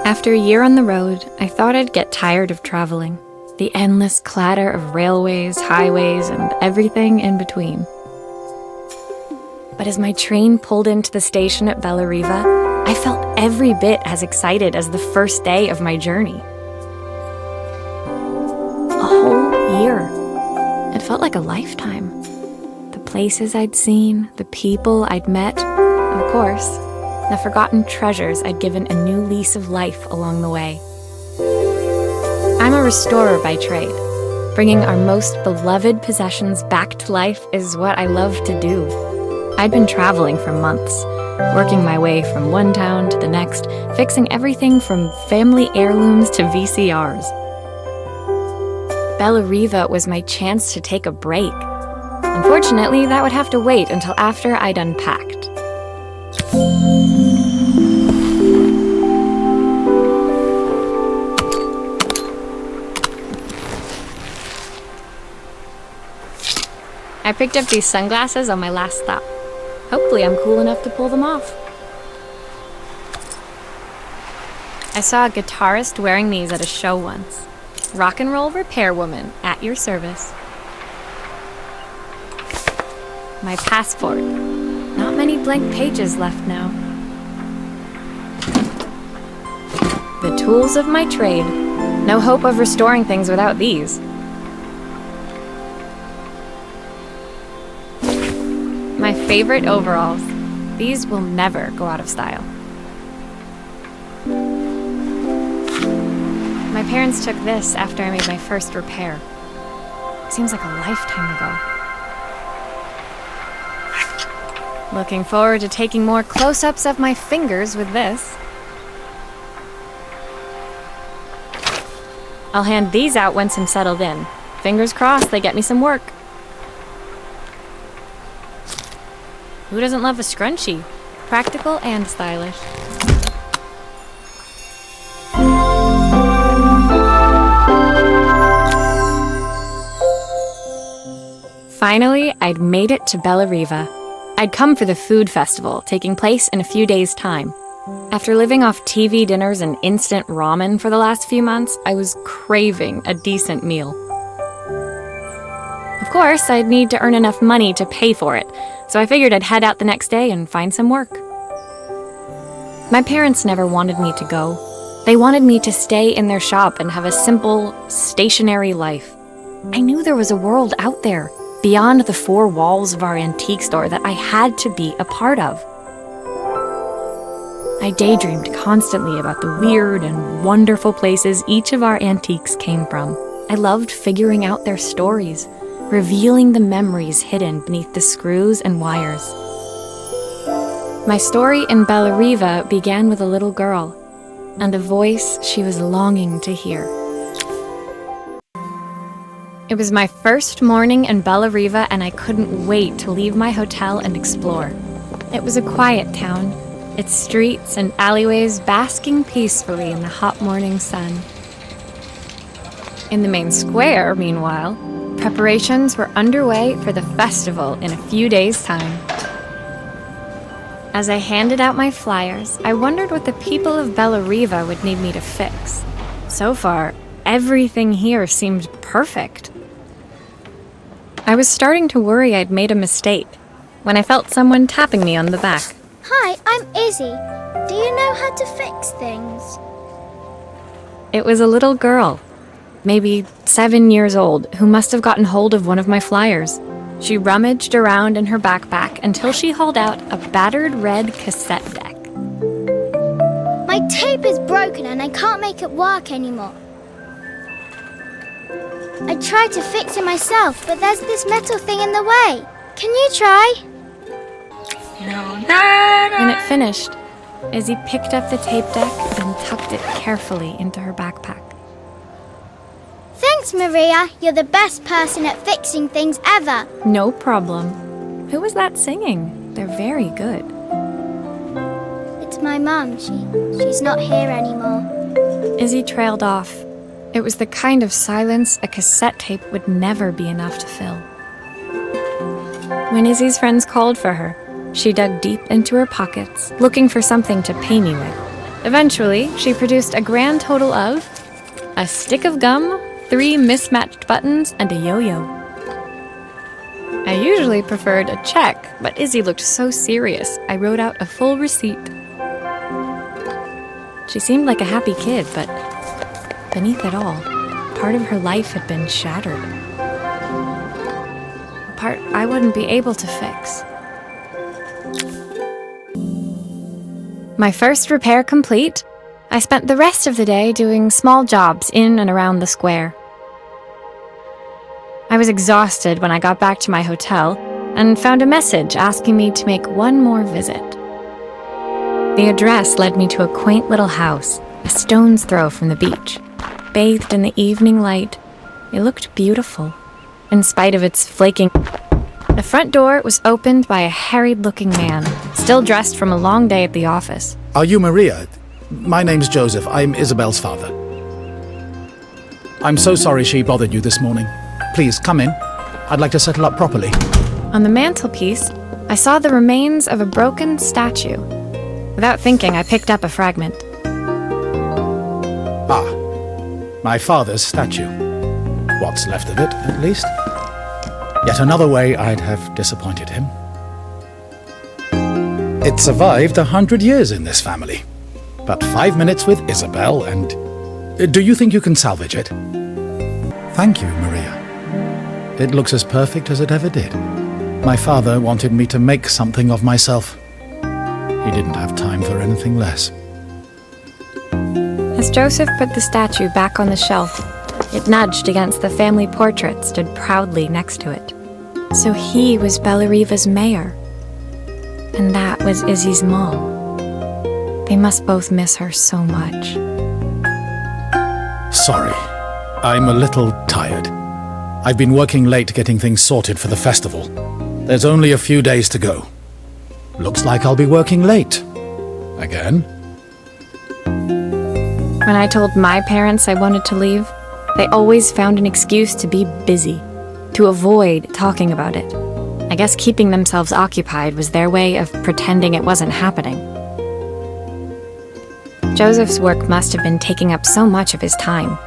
After a year on the road, I thought I'd get tired of traveling. The endless clatter of railways, highways, and everything in between. But as my train pulled into the station at Bellariva, I felt every bit as excited as the first day of my journey. A whole year. It felt like a lifetime. The places I'd seen, the people I'd met, of course, the forgotten treasures I'd given a new lease of life along the way. I'm a restorer by trade. Bringing our most beloved possessions back to life is what I love to do. I'd been traveling for months, working my way from one town to the next, fixing everything from family heirlooms to VCRs. Bellariva was my chance to take a break. Unfortunately, that would have to wait until after I'd unpacked. I picked up these sunglasses on my last stop. Hopefully I'm cool enough to pull them off. I saw a guitarist wearing these at a show once. Rock and roll repairwoman, at your service. My passport. Not many blank pages left now. The tools of my trade. No hope of restoring things without these. My favorite overalls. These will never go out of style. My parents took this after I made my first repair. Seems like a lifetime ago. Looking forward to taking more close-ups of my fingers with this. I'll hand these out once I'm settled in. Fingers crossed they get me some work. Who doesn't love a scrunchie? Practical and stylish. Finally, I'd made it to Bellariva. I'd come for the food festival, taking place in a few days' time. After living off TV dinners and instant ramen for the last few months, I was craving a decent meal. Of course, I'd need to earn enough money to pay for it, so I figured I'd head out the next day and find some work. My parents never wanted me to go. They wanted me to stay in their shop and have a simple, stationary life. I knew there was a world out there, beyond the four walls of our antique store, that I had to be a part of. I daydreamed constantly about the weird and wonderful places each of our antiques came from. I loved figuring out their stories, revealing the memories hidden beneath the screws and wires. My story in Bellariva began with a little girl, and a voice she was longing to hear. It was my first morning in Bellariva, and I couldn't wait to leave my hotel and explore. It was a quiet town, its streets and alleyways basking peacefully in the hot morning sun. In the main square, meanwhile, preparations were underway for the festival in a few days' time. As I handed out my flyers, I wondered what the people of Bellariva would need me to fix. So far, everything here seemed perfect. I was starting to worry I'd made a mistake when I felt someone tapping me on the back. Hi, I'm Izzy. Do you know how to fix things? It was a little girl, maybe 7 years old, who must have gotten hold of one of my flyers. She rummaged around in her backpack until she hauled out a battered red cassette deck. My tape is broken and I can't make it work anymore. I tried to fix it myself, but there's this metal thing in the way. Can you try? When it finished, Izzy picked up the tape deck and tucked it carefully into her backpack. Thanks, Maria. You're the best person at fixing things ever. No problem. Who was that singing? They're very good. It's my mum. She's not here anymore. Izzy trailed off. It was the kind of silence a cassette tape would never be enough to fill. When Izzy's friends called for her, she dug deep into her pockets, looking for something to pay me with. Eventually, she produced a grand total of a stick of gum, 3 mismatched buttons, and a yo-yo. I usually preferred a check, but Izzy looked so serious, I wrote out a full receipt. She seemed like a happy kid, but beneath it all, part of her life had been shattered. A part I wouldn't be able to fix. My first repair complete, I spent the rest of the day doing small jobs in and around the square. I was exhausted when I got back to my hotel and found a message asking me to make one more visit. The address led me to a quaint little house, a stone's throw from the beach. Bathed in the evening light, it looked beautiful, in spite of its flaking. The front door was opened by a harried-looking man, still dressed from a long day at the office. Are you Maria? My name's Joseph. I'm Isabel's father. I'm so sorry she bothered you this morning. Please, come in. I'd like to settle up properly. On the mantelpiece, I saw the remains of a broken statue. Without thinking, I picked up a fragment. Ah, my father's statue. What's left of it, at least. Yet another way I'd have disappointed him. It survived 100 years in this family. But 5 minutes with Isabel and... Do you think you can salvage it? Thank you, Maria. It looks as perfect as it ever did. My father wanted me to make something of myself. He didn't have time for anything less. As Joseph put the statue back on the shelf, it nudged against the family portrait stood proudly next to it. So he was Bellariva's mayor. And that was Izzy's mom. They must both miss her so much. Sorry. I'm a little tired. I've been working late getting things sorted for the festival. There's only a few days to go. Looks like I'll be working late. Again. When I told my parents I wanted to leave, they always found an excuse to be busy, to avoid talking about it. I guess keeping themselves occupied was their way of pretending it wasn't happening. Joseph's work must have been taking up so much of his time.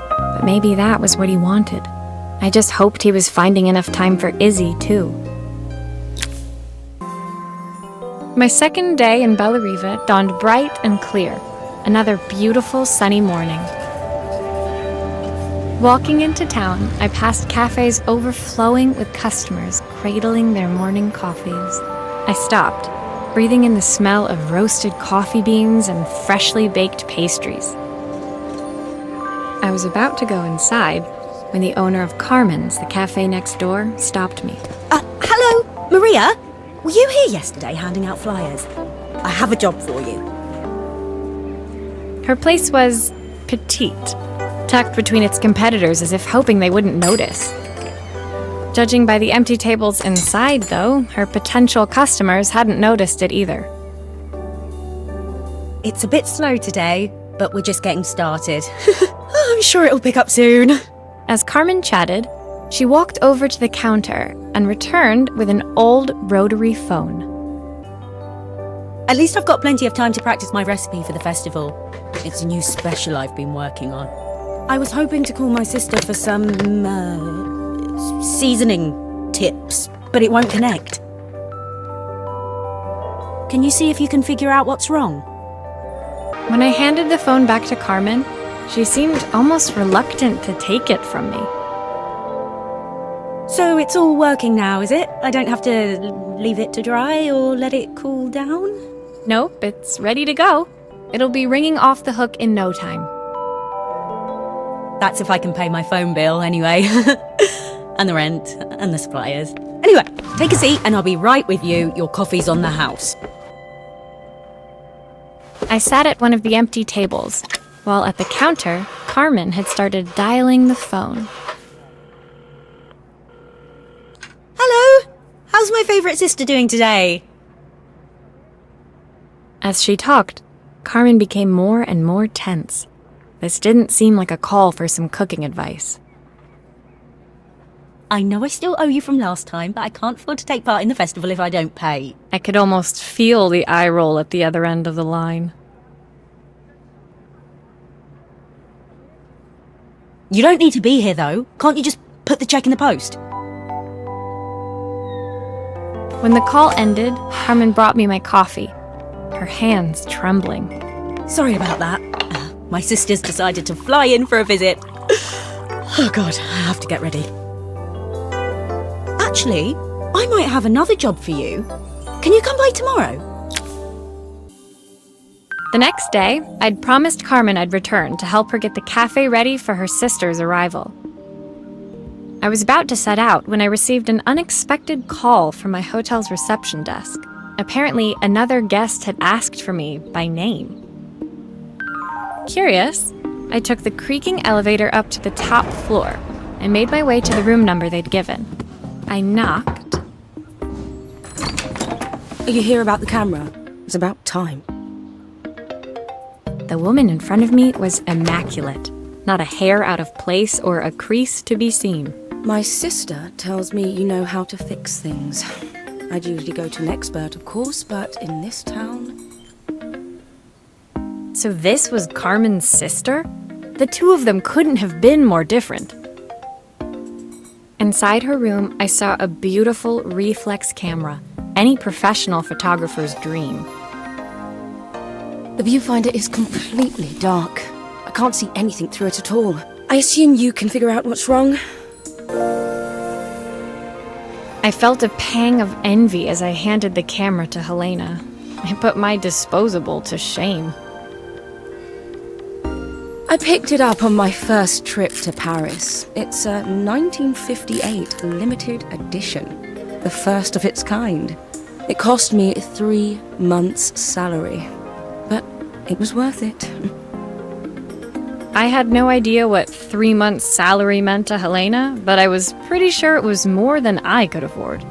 But maybe that was what he wanted. I just hoped he was finding enough time for Izzy, too. My second day in Bellariva dawned bright and clear. Another beautiful sunny morning. Walking into town, I passed cafes overflowing with customers cradling their morning coffees. I stopped, breathing in the smell of roasted coffee beans and freshly baked pastries. I was about to go inside when the owner of Carmen's, the cafe next door, stopped me. Hello, Maria? Were you here yesterday handing out flyers? I have a job for you. Her place was petite, tucked between its competitors as if hoping they wouldn't notice. Judging by the empty tables inside, though, her potential customers hadn't noticed it either. It's a bit slow today, but we're just getting started. I'm sure it'll pick up soon. As Carmen chatted, she walked over to the counter and returned with an old rotary phone. At least I've got plenty of time to practice my recipe for the festival. It's a new special I've been working on. I was hoping to call my sister for some, seasoning tips, but it won't connect. Can you see if you can figure out what's wrong? When I handed the phone back to Carmen, she seemed almost reluctant to take it from me. So it's all working now, is it? I don't have to leave it to dry or let it cool down? Nope, it's ready to go. It'll be ringing off the hook in no time. That's if I can pay my phone bill anyway. And the rent, and the suppliers. Anyway, take a seat and I'll be right with you. Your coffee's on the house. I sat at one of the empty tables, while at the counter, Carmen had started dialing the phone. Hello? How's my favourite sister doing today? As she talked, Carmen became more and more tense. This didn't seem like a call for some cooking advice. I know I still owe you from last time, but I can't afford to take part in the festival if I don't pay. I could almost feel the eye roll at the other end of the line. You don't need to be here, though. Can't you just put the check in the post? When the call ended, Carmen brought me my coffee, her hands trembling. Sorry about that. My sister's decided to fly in for a visit. Oh God, I have to get ready. Actually, I might have another job for you. Can you come by tomorrow? The next day, I'd promised Carmen I'd return to help her get the cafe ready for her sister's arrival. I was about to set out when I received an unexpected call from my hotel's reception desk. Apparently, another guest had asked for me by name. Curious, I took the creaking elevator up to the top floor and made my way to the room number they'd given. I knocked. Are you here about the camera? It's about time. The woman in front of me was immaculate, not a hair out of place or a crease to be seen. My sister tells me you know how to fix things. I'd usually go to an expert, of course, but in this town... So this was Carmen's sister? The two of them couldn't have been more different. Inside her room, I saw a beautiful reflex camera, any professional photographer's dream. The viewfinder is completely dark. I can't see anything through it at all. I assume you can figure out what's wrong? I felt a pang of envy as I handed the camera to Helena. I put my disposable to shame. I picked it up on my first trip to Paris. It's a 1958 limited edition, the first of its kind. It cost me 3 months' salary, but it was worth it. I had no idea what 3 months' salary meant to Helena, but I was pretty sure it was more than I could afford.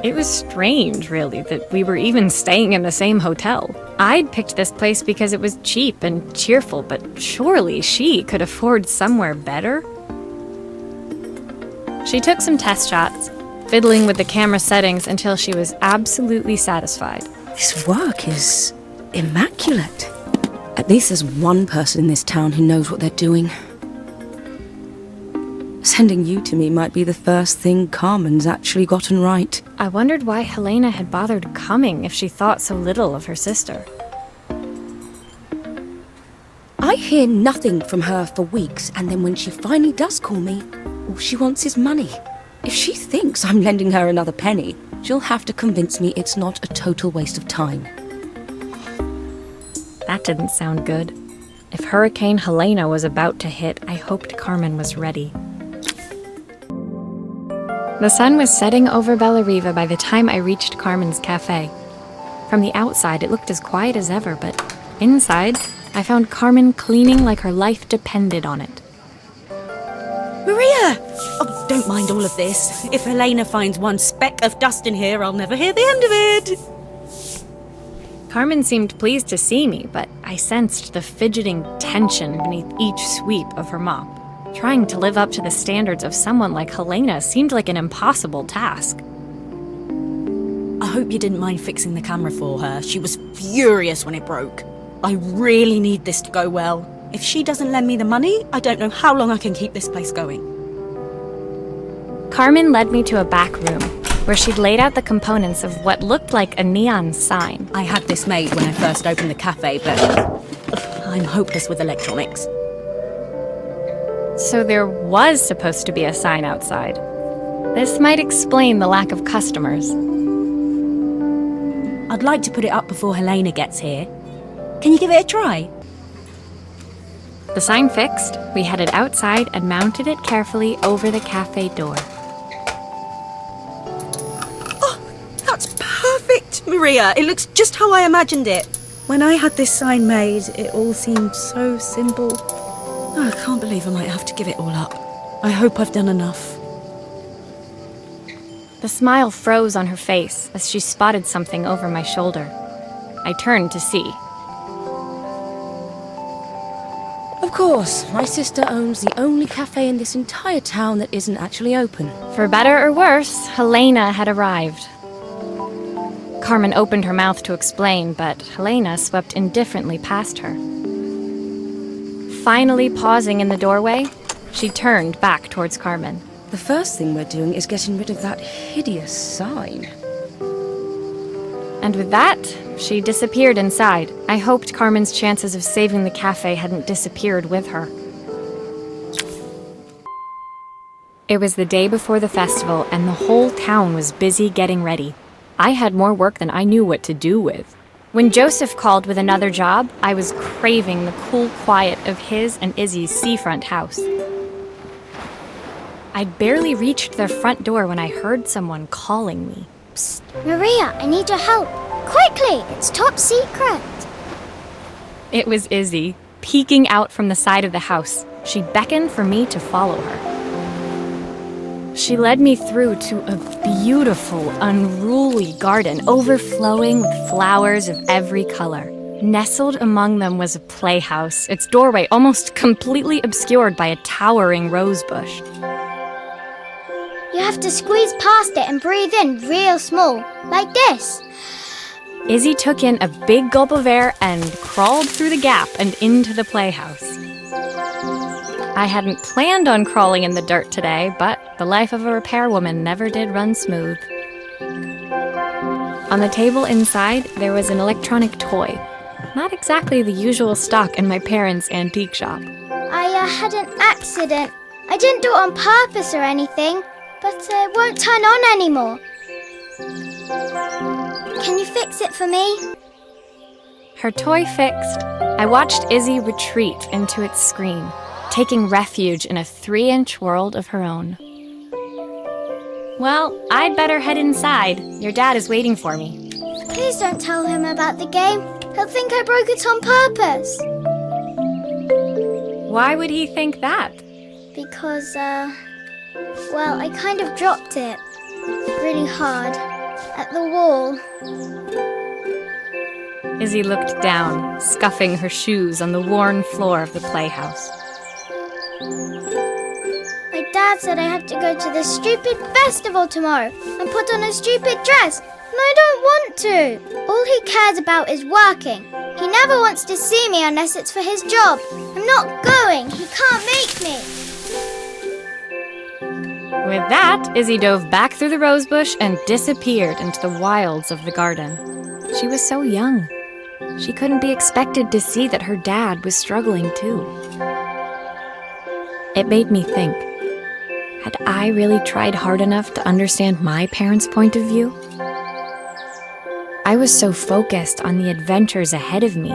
It was strange, really, that we were even staying in the same hotel. I'd picked this place because it was cheap and cheerful, but surely she could afford somewhere better? She took some test shots, fiddling with the camera settings until she was absolutely satisfied. This work is immaculate. At least there's one person in this town who knows what they're doing. Sending you to me might be the first thing Carmen's actually gotten right. I wondered why Helena had bothered coming if she thought so little of her sister. I hear nothing from her for weeks, and then when she finally does call me, all she wants is money. If she thinks I'm lending her another penny, she'll have to convince me it's not a total waste of time. That didn't sound good. If Hurricane Helena was about to hit, I hoped Carmen was ready. The sun was setting over Bellariva by the time I reached Carmen's cafe. From the outside, it looked as quiet as ever, but inside, I found Carmen cleaning like her life depended on it. Maria! Oh, don't mind all of this. If Helena finds one speck of dust in here, I'll never hear the end of it. Carmen seemed pleased to see me, but I sensed the fidgeting tension beneath each sweep of her mop. Trying to live up to the standards of someone like Helena seemed like an impossible task. I hope you didn't mind fixing the camera for her. She was furious when it broke. I really need this to go well. If she doesn't lend me the money, I don't know how long I can keep this place going. Carmen led me to a back room, where she'd laid out the components of what looked like a neon sign. I had this made when I first opened the cafe, but I'm hopeless with electronics. So there was supposed to be a sign outside. This might explain the lack of customers. I'd like to put it up before Helena gets here. Can you give it a try? The sign fixed, we headed outside and mounted it carefully over the cafe door. Oh, that's perfect, Maria. It looks just how I imagined it. When I had this sign made, it all seemed so simple. Oh, I can't believe I might have to give it all up. I hope I've done enough. The smile froze on her face as she spotted something over my shoulder. I turned to see. Of course, my sister owns the only cafe in this entire town that isn't actually open. For better or worse, Helena had arrived. Carmen opened her mouth to explain, but Helena swept indifferently past her. Finally pausing in the doorway, she turned back towards Carmen. The first thing we're doing is getting rid of that hideous sign. And with that, she disappeared inside. I hoped Carmen's chances of saving the cafe hadn't disappeared with her. It was the day before the festival, and the whole town was busy getting ready. I had more work than I knew what to do with. When Joseph called with another job, I was craving the cool quiet of his and Izzy's seafront house. I'd barely reached their front door when I heard someone calling me. Psst, Maria, I need your help. Quickly, it's top secret. It was Izzy, peeking out from the side of the house. She beckoned for me to follow her. She led me through to a beautiful, unruly garden overflowing with flowers of every color. Nestled among them was a playhouse, its doorway almost completely obscured by a towering rose bush. You have to squeeze past it and breathe in real small, like this. Izzy took in a big gulp of air and crawled through the gap and into the playhouse. I hadn't planned on crawling in the dirt today, but the life of a repairwoman never did run smooth. On the table inside, there was an electronic toy. Not exactly the usual stock in my parents' antique shop. I had an accident. I didn't do it on purpose or anything, but it won't turn on anymore. Can you fix it for me? Her toy fixed, I watched Izzy retreat into its screen, taking refuge in a 3-inch world of her own. Well, I'd better head inside. Your dad is waiting for me. Please don't tell him about the game. He'll think I broke it on purpose. Why would he think that? Because, well, I kind of dropped it really hard at the wall. Izzy looked down, scuffing her shoes on the worn floor of the playhouse. My dad said I have to go to this stupid festival tomorrow and put on a stupid dress, and I don't want to. All he cares about is working. He never wants to see me unless it's for his job. I'm not going. He can't make me. With that, Izzy dove back through the rosebush and disappeared into the wilds of the garden. She was so young. She couldn't be expected to see that her dad was struggling too. It made me think, had I really tried hard enough to understand my parents' point of view? I was so focused on the adventures ahead of me.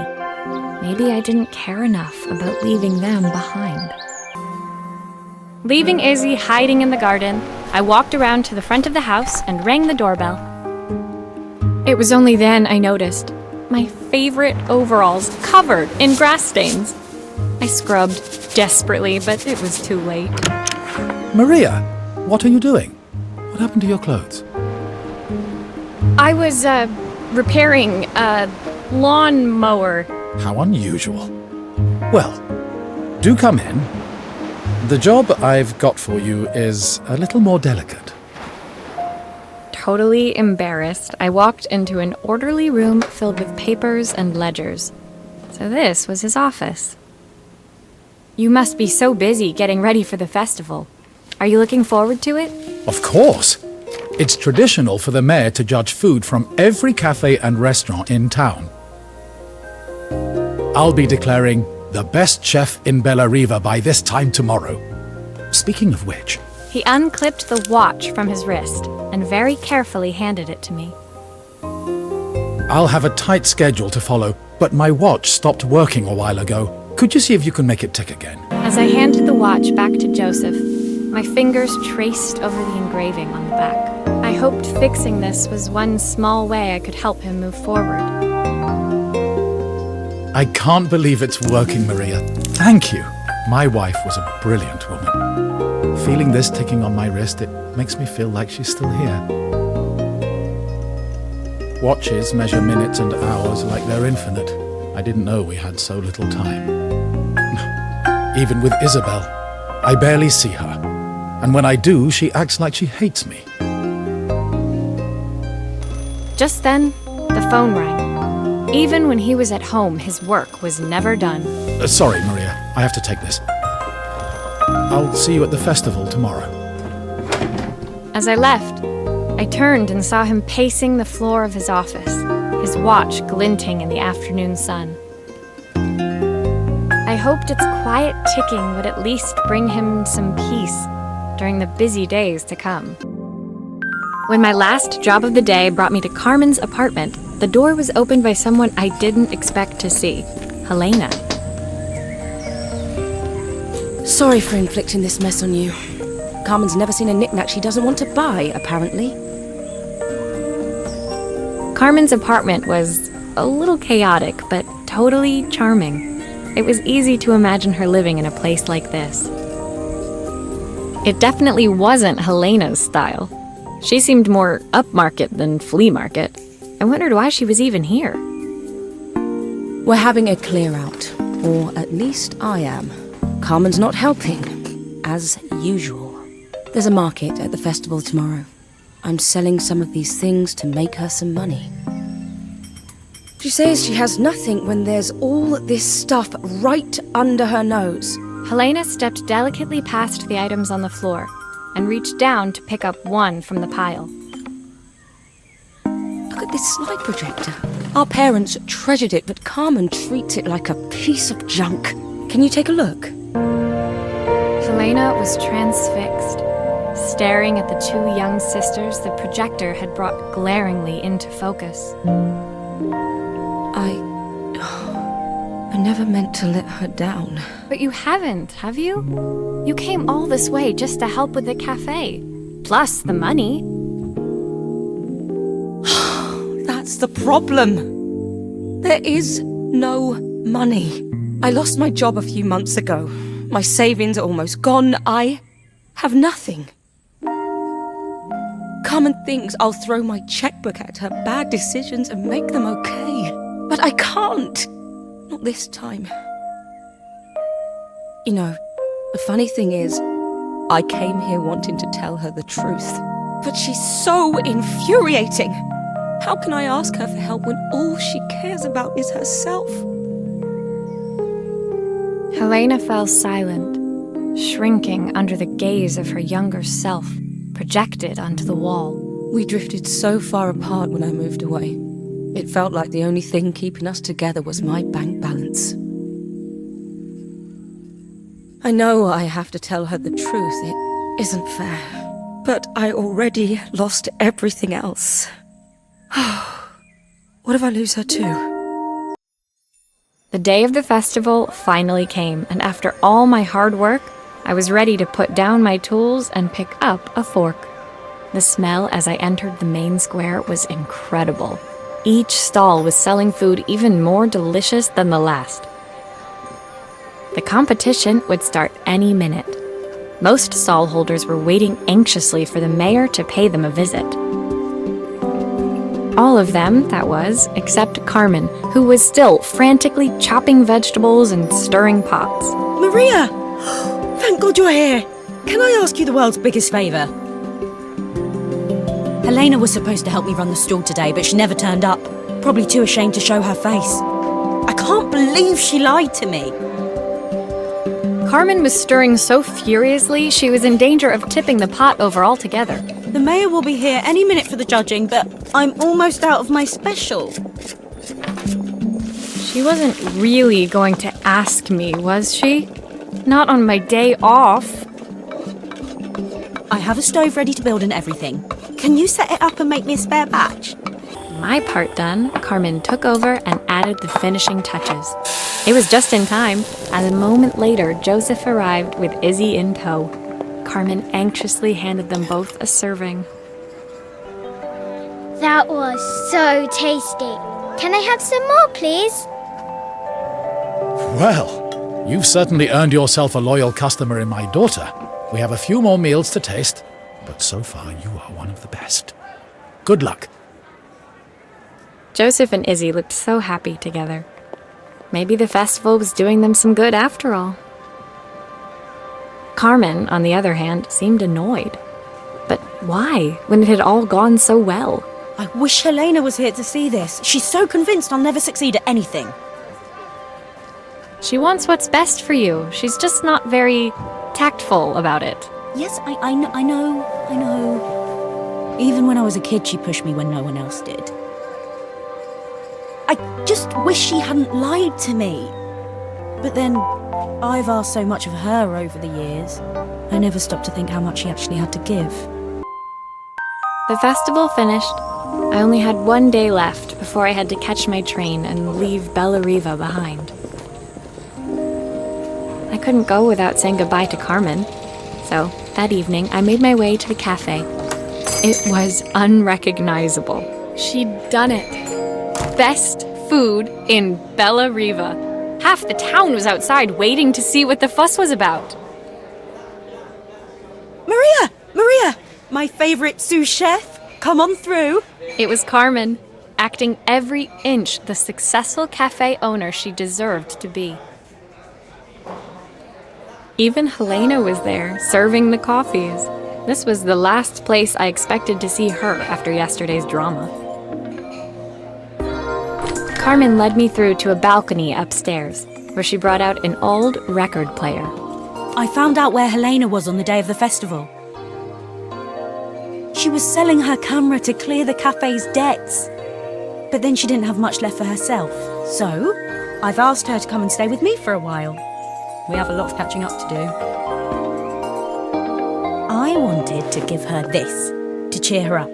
Maybe I didn't care enough about leaving them behind. Leaving Izzy hiding in the garden, I walked around to the front of the house and rang the doorbell. It was only then I noticed my favorite overalls covered in grass stains. I scrubbed desperately, but it was too late. Maria, what are you doing? What happened to your clothes? I was, repairing a lawnmower. How unusual. Well, do come in. The job I've got for you is a little more delicate. Totally embarrassed, I walked into an orderly room filled with papers and ledgers. So this was his office. You must be so busy getting ready for the festival. Are you looking forward to it? Of course. It's traditional for the mayor to judge food from every cafe and restaurant in town. I'll be declaring the best chef in Bella Riva by this time tomorrow. Speaking of which... He unclipped the watch from his wrist and very carefully handed it to me. I'll have a tight schedule to follow, but my watch stopped working a while ago. Could you see if you can make it tick again? As I handed the watch back to Joseph, my fingers traced over the engraving on the back. I hoped fixing this was one small way I could help him move forward. I can't believe it's working, Maria. Thank you. My wife was a brilliant woman. Feeling this ticking on my wrist, it makes me feel like she's still here. Watches measure minutes and hours like they're infinite. I didn't know we had so little time. Even with Isabel, I barely see her. And when I do, she acts like she hates me. Just then, the phone rang. Even when he was at home, his work was never done. Sorry, Maria. I have to take this. I'll see you at the festival tomorrow. As I left, I turned and saw him pacing the floor of his office, his watch glinting in the afternoon sun. I hoped its quiet ticking would at least bring him some peace during the busy days to come. When my last job of the day brought me to Carmen's apartment, the door was opened by someone I didn't expect to see, Helena. Sorry for inflicting this mess on you. Carmen's never seen a knick-knack she doesn't want to buy, apparently. Carmen's apartment was a little chaotic, but totally charming. It was easy to imagine her living in a place like this. It definitely wasn't Helena's style. She seemed more upmarket than flea market. I wondered why she was even here. We're having a clear-out, or at least I am. Carmen's not helping, as usual. There's a market at the festival tomorrow. I'm selling some of these things to make her some money. She says she has nothing when there's all this stuff right under her nose. Helena stepped delicately past the items on the floor and reached down to pick up one from the pile. Look at this slide projector. Our parents treasured it, but Carmen treats it like a piece of junk. Can you take a look? Helena was transfixed, staring at the two young sisters the projector had brought glaringly into focus. I never meant to let her down. But you haven't, have you? You came all this way just to help with the cafe. Plus the money. That's the problem. There is no money. I lost my job a few months ago. My savings are almost gone. I have nothing. Carmen thinks I'll throw my checkbook at her bad decisions and make them okay. But I can't. Not this time. You know, the funny thing is, I came here wanting to tell her the truth. But she's so infuriating. How can I ask her for help when all she cares about is herself? Helena fell silent, shrinking under the gaze of her younger self, projected onto the wall. We drifted so far apart when I moved away. It felt like the only thing keeping us together was my bank balance. I know I have to tell her the truth. It isn't fair. But I already lost everything else. What if I lose her too? The day of the festival finally came, and after all my hard work, I was ready to put down my tools and pick up a fork. The smell as I entered the main square was incredible. Each stall was selling food even more delicious than the last. The competition would start any minute. Most stall holders were waiting anxiously for the mayor to pay them a visit. All of them, that was, except Carmen, who was still frantically chopping vegetables and stirring pots. Maria! Thank God you're here! Can I ask you the world's biggest favour? Helena was supposed to help me run the stall today, but she never turned up. Probably too ashamed to show her face. I can't believe she lied to me. Carmen was stirring so furiously she was in danger of tipping the pot over altogether. The mayor will be here any minute for the judging, but I'm almost out of my special. She wasn't really going to ask me, was she? Not on my day off. I have a stove ready to build and everything. Can you set it up and make me a spare batch? My part done, Carmen took over and added the finishing touches. It was just in time, as a moment later, Joseph arrived with Izzy in tow. Carmen anxiously handed them both a serving. That was so tasty. Can I have some more, please? Well, you've certainly earned yourself a loyal customer in my daughter. We have a few more meals to taste, but so far you are one of the best. Good luck. Joseph and Izzy looked so happy together. Maybe the festival was doing them some good after all. Carmen, on the other hand, seemed annoyed. But why, when it had all gone so well? I wish Helena was here to see this. She's so convinced I'll never succeed at anything. She wants what's best for you. She's just not very tactful about it. Yes, I know. Even when I was a kid, she pushed me when no one else did. I just wish she hadn't lied to me. But then, I've asked so much of her over the years. I never stopped to think how much she actually had to give. The festival finished. I only had one day left before I had to catch my train and leave Bella Riva behind. I couldn't go without saying goodbye to Carmen. So, that evening, I made my way to the cafe. It was unrecognizable. She'd done it. Best food in Bella Riva. Half the town was outside waiting to see what the fuss was about. Maria! My favorite sous chef. Come on through. It was Carmen, acting every inch the successful cafe owner she deserved to be. Even Helena was there, serving the coffees. This was the last place I expected to see her after yesterday's drama. Carmen led me through to a balcony upstairs, where she brought out an old record player. I found out where Helena was on the day of the festival. She was selling her camera to clear the cafe's debts. But then she didn't have much left for herself. So, I've asked her to come and stay with me for a while. We have a lot of catching up to do. I wanted to give her this, to cheer her up.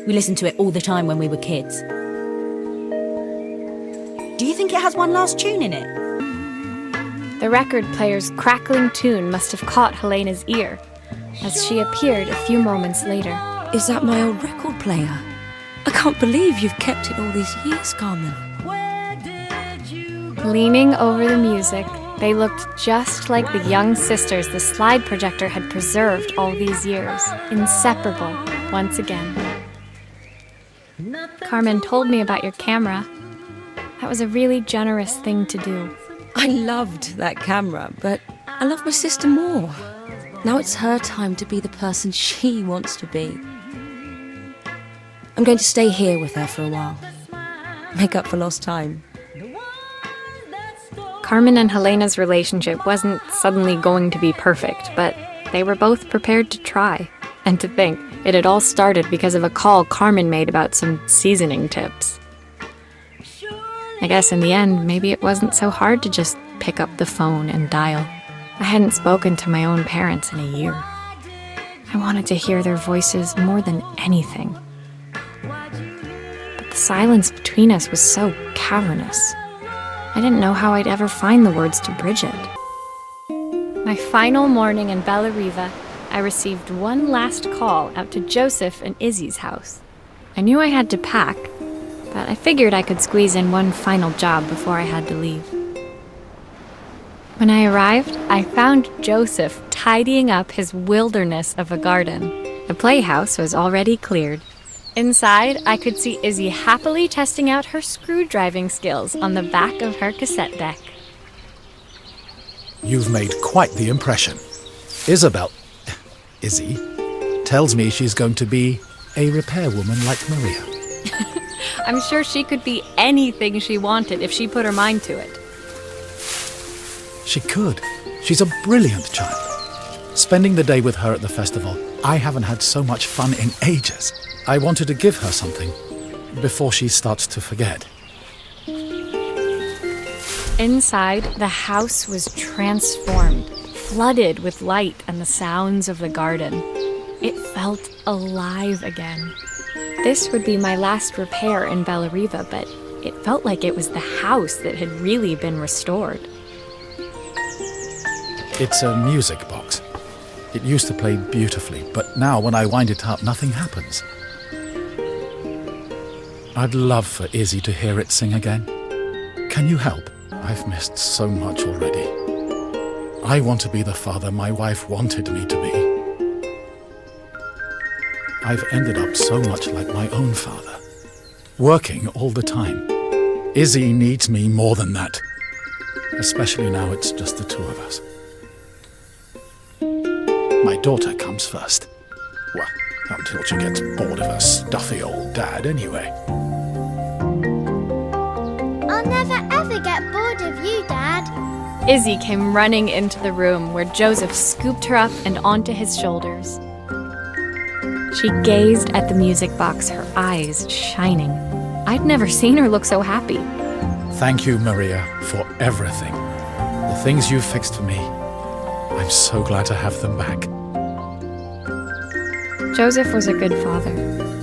We listened to it all the time when we were kids. Do you think it has one last tune in it? The record player's crackling tune must have caught Helena's ear, as she appeared a few moments later. Is that my old record player? I can't believe you've kept it all these years, Carmen. Leaning over the music, they looked just like the young sisters the slide projector had preserved all these years, inseparable once again. Carmen told me about your camera. That was a really generous thing to do. I loved that camera, but I love my sister more. Now it's her time to be the person she wants to be. I'm going to stay here with her for a while. Make up for lost time. Carmen and Helena's relationship wasn't suddenly going to be perfect, but they were both prepared to try. And to think, it had all started because of a call Carmen made about some seasoning tips. I guess in the end, maybe it wasn't so hard to just pick up the phone and dial. I hadn't spoken to my own parents in a year. I wanted to hear their voices more than anything. But the silence between us was so cavernous. I didn't know how I'd ever find the words to bridge it. My final morning in Bella Riva, I received one last call out to Joseph and Izzy's house. I knew I had to pack, but I figured I could squeeze in one final job before I had to leave. When I arrived, I found Joseph tidying up his wilderness of a garden. The playhouse was already cleared. Inside, I could see Izzy happily testing out her screw-driving skills on the back of her cassette deck. You've made quite the impression. Izzy, tells me she's going to be a repairwoman like Maria. I'm sure she could be anything she wanted if she put her mind to it. She could. She's a brilliant child. Spending the day with her at the festival, I haven't had so much fun in ages. I wanted to give her something before she starts to forget. Inside, the house was transformed, flooded with light and the sounds of the garden. It felt alive again. This would be my last repair in Bella Riva, but it felt like it was the house that had really been restored. It's a music box. It used to play beautifully, but now when I wind it up, nothing happens. I'd love for Izzy to hear it sing again. Can you help? I've missed so much already. I want to be the father my wife wanted me to be. I've ended up so much like my own father, working all the time. Izzy needs me more than that, especially now it's just the two of us. My daughter comes first. Well, Until she gets bored of her stuffy old dad, anyway. I'll never ever get bored of you, Dad. Izzy came running into the room where Joseph scooped her up and onto his shoulders. She gazed at the music box, her eyes shining. I'd never seen her look so happy. Thank you, Maria, for everything. The things you've fixed for me. I'm so glad to have them back. Joseph was a good father,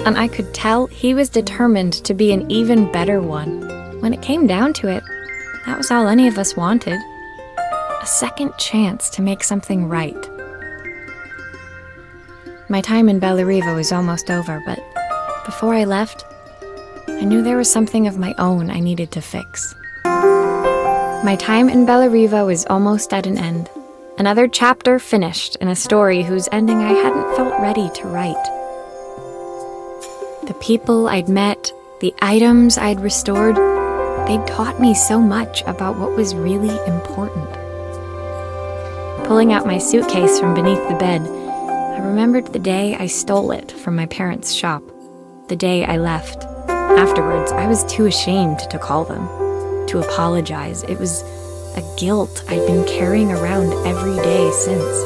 and I could tell he was determined to be an even better one. When it came down to it, that was all any of us wanted. A second chance to make something right. My time in Bellariva was almost over, but before I left, I knew there was something of my own I needed to fix. My time in Bellariva was almost at an end. Another chapter finished in a story whose ending I hadn't felt ready to write. The people I'd met, the items I'd restored, they'd taught me so much about what was really important. Pulling out my suitcase from beneath the bed, I remembered the day I stole it from my parents' shop, the day I left. Afterwards, I was too ashamed to call them, to apologize. It was a guilt I'd been carrying around every day since.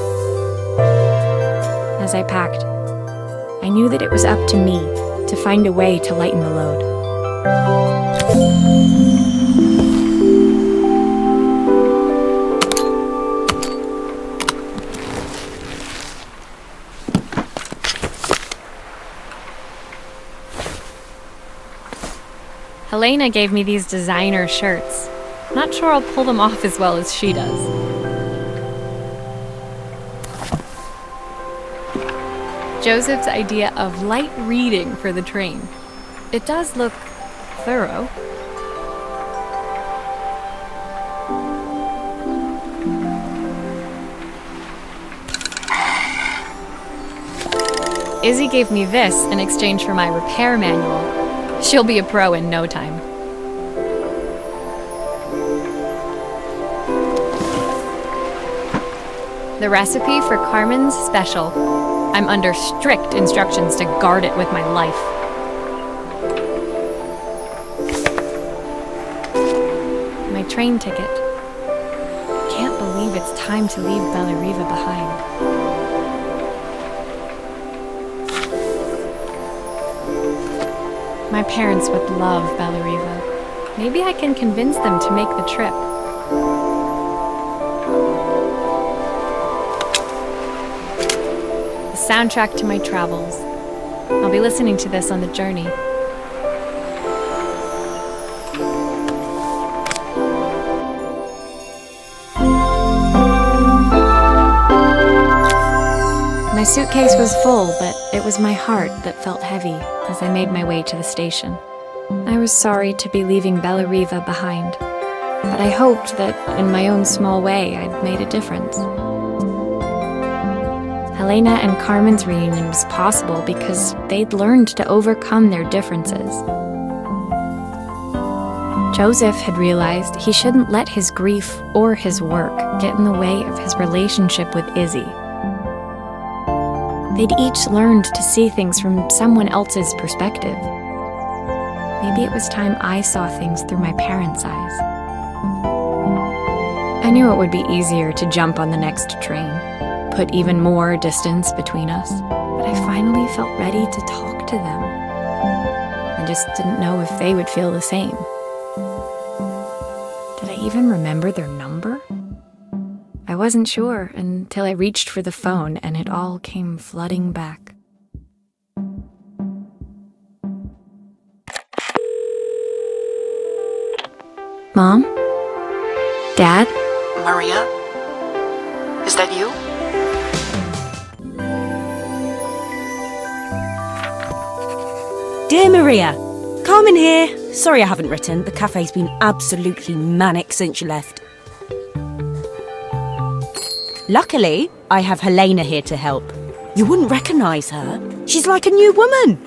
As I packed, I knew that it was up to me to find a way to lighten the load. Helena gave me these designer shirts. Not sure I'll pull them off as well as she does. Joseph's idea of light reading for the train. It does look thorough. Izzy gave me this in exchange for my repair manual. She'll be a pro in no time. The recipe for Carmen's special. I'm under strict instructions to guard it with my life. My train ticket. Can't believe it's time to leave Bellariva behind. My parents would love Bellariva. Maybe I can convince them to make the trip. The soundtrack to my travels. I'll be listening to this on the journey. My suitcase was full, but it was my heart that felt heavy as I made my way to the station. I was sorry to be leaving Bellariva behind, but I hoped that in my own small way I'd made a difference. Helena and Carmen's reunion was possible because they'd learned to overcome their differences. Joseph had realized he shouldn't let his grief or his work get in the way of his relationship with Izzy. They'd each learned to see things from someone else's perspective. Maybe it was time I saw things through my parents' eyes. I knew it would be easier to jump on the next train, put even more distance between us, but I finally felt ready to talk to them. I just didn't know if they would feel the same. Did I even remember their number? I wasn't sure until I reached for the phone and it all came flooding back. Mom? Dad? Maria? Is that you? Dear Maria, Carmen here. Sorry I haven't written. The cafe's been absolutely manic since you left. Luckily, I have Helena here to help. You wouldn't recognise her. She's like a new woman.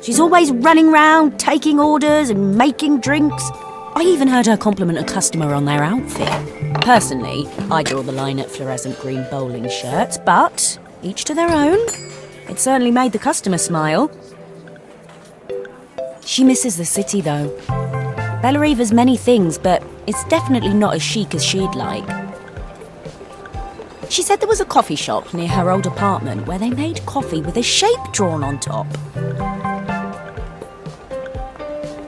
She's always running round, taking orders and making drinks. I even heard her compliment a customer on their outfit. Personally, I draw the line at fluorescent green bowling shirts, but Each to their own. It certainly made the customer smile. She misses the city, though. Bellariva's many things, but it's definitely not as chic as she'd like. She said there was a coffee shop near her old apartment where they made coffee with a shape drawn on top.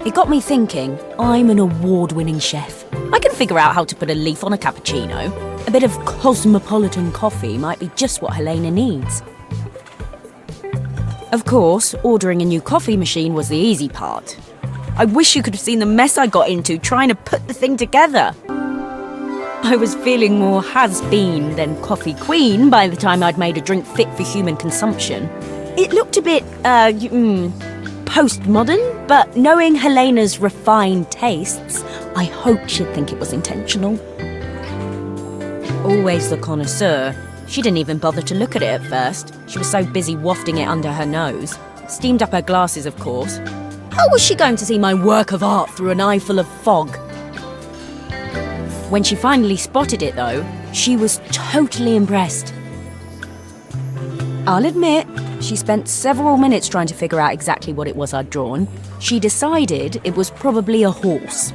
It got me thinking, I'm an award-winning chef. I can figure out how to put a leaf on a cappuccino. A bit of cosmopolitan coffee might be just what Helena needs. Of course, ordering a new coffee machine was the easy part. I wish you could have seen the mess I got into trying to put the thing together. I was feeling more has-been than coffee queen by the time I'd made a drink fit for human consumption. It looked a bit, postmodern, but knowing Helena's refined tastes, I hoped she'd think it was intentional. Always the connoisseur, she didn't even bother to look at it at first. She was so busy wafting it under her nose. Steamed up her glasses, of course. How was she going to see my work of art through an eye full of fog? When she finally spotted it, though, she was totally impressed. I'll admit, she spent several minutes trying to figure out exactly what it was I'd drawn. She decided it was probably a horse.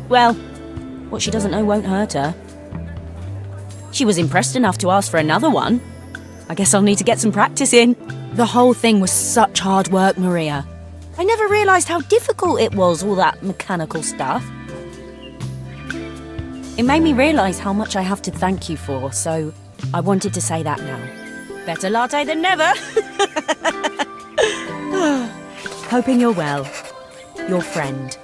Well, what she doesn't know won't hurt her. She was impressed enough to ask for another one. I guess I'll need to get some practice in. The whole thing was such hard work, Maria. I never realised how difficult it was, all that mechanical stuff. It made me realise how much I have to thank you for, so I wanted to say that now. Better latte than never. Hoping you're well. Your friend.